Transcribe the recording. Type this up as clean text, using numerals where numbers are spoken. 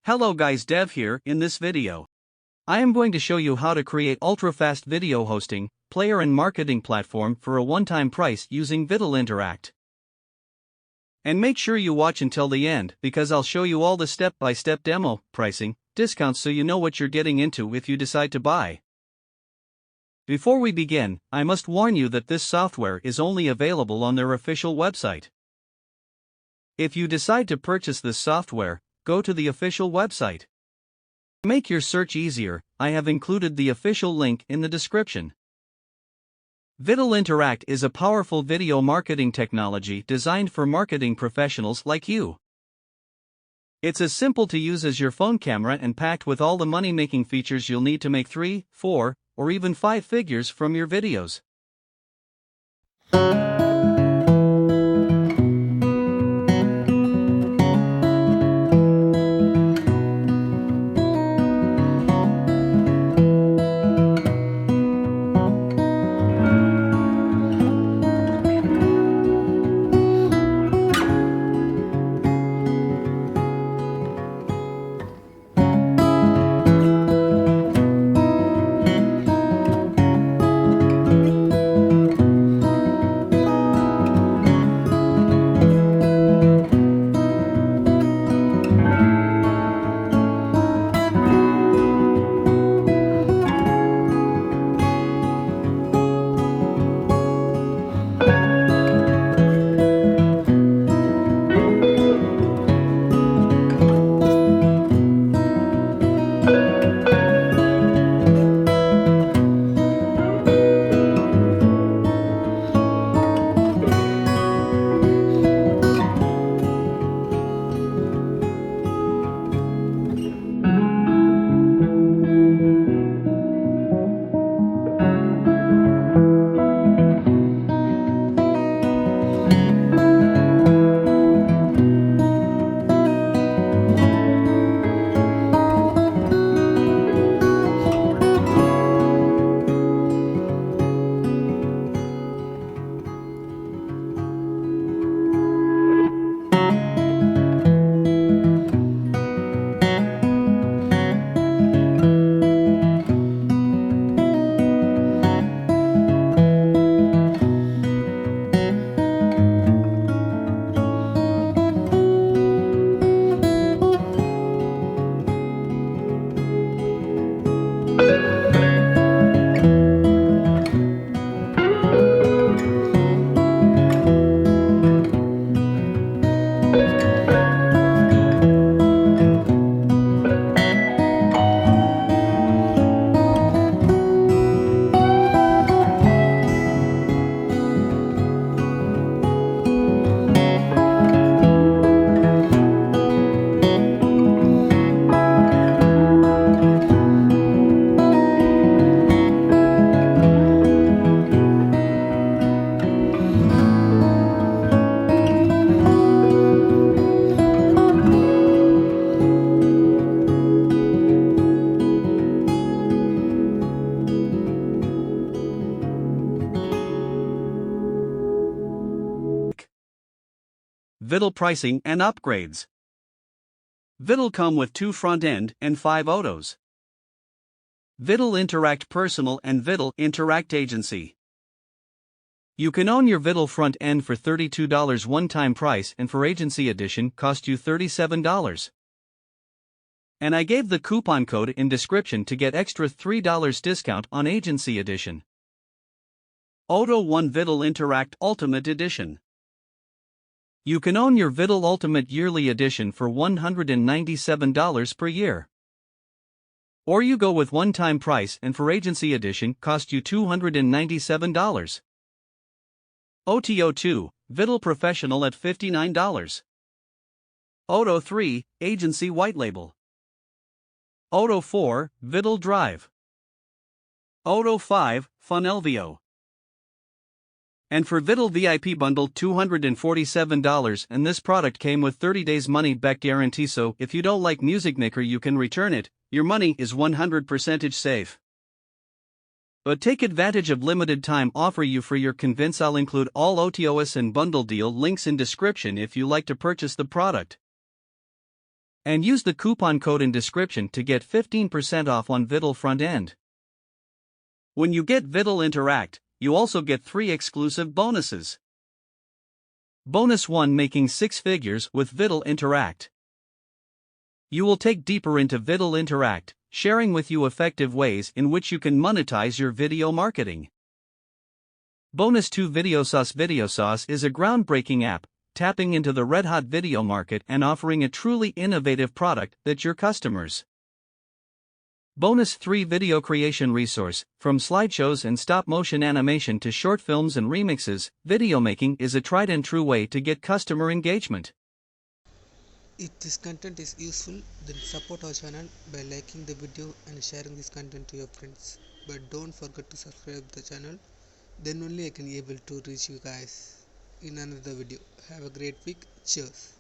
Hello guys, Dev here. In this video, I am going to show you how to create ultra-fast video hosting, player and marketing platform for a one-time price using Viddle Interact. And make sure you watch until the end because I'll show you all the step-by-step demo, pricing, discounts so you know what you're getting into if you decide to buy. Before we begin, I must warn you that this software is only available on their official website. If you decide to purchase this software, go to the official website. To make your search easier, I have included the official link in the description. Viddle Interact is a powerful video marketing technology designed for marketing professionals like you. It's as simple to use as your phone camera and packed with all the money-making features you'll need to make 3, 4, or even 5 figures from your videos. Viddle pricing and upgrades. Viddle come with 2 front-end and 5 autos. Viddle Interact Personal and Viddle Interact Agency. You can own your Viddle front end for $32 one-time price and for Agency Edition cost you $37. And I gave the coupon code in description to get extra $3 discount on Agency Edition. Auto 1 Viddle Interact Ultimate Edition. You can own your Viddle Ultimate Yearly Edition for $197 per year. Or you go with one-time price and for Agency Edition cost you $297. OTO 2, Viddle Professional at $59. Auto 3, Agency White Label. Auto 4, Viddle Drive. Auto 5, FUNNELVIO. And for Viddle VIP bundle $247, and this product came with 30 days money back guarantee, so if you don't like Music Maker you can return it, your money is 100% safe. But take advantage of limited time offer you for your convince. I'll include all OTOS and bundle deal links in description if you like to purchase the product. And use the coupon code in description to get 15% off on Viddle front end. When you get Viddle Interact, you also get 3 exclusive bonuses. Bonus 1: Making 6 figures with Viddle Interact. You will take deeper into Viddle Interact, sharing with you effective ways in which you can monetize your video marketing. Bonus 2: videoSauce. videoSauce is a groundbreaking app, tapping into the red-hot video market and offering a truly innovative product that your customers. Bonus 3: video creation resource. From slideshows and stop-motion animation to short films and remixes, video making is a tried and true way to get customer engagement. If this content is useful, then support our channel by liking the video and sharing this content to your friends. But don't forget to subscribe the channel, then only I can able to reach you guys in another video. Have a great week. Cheers.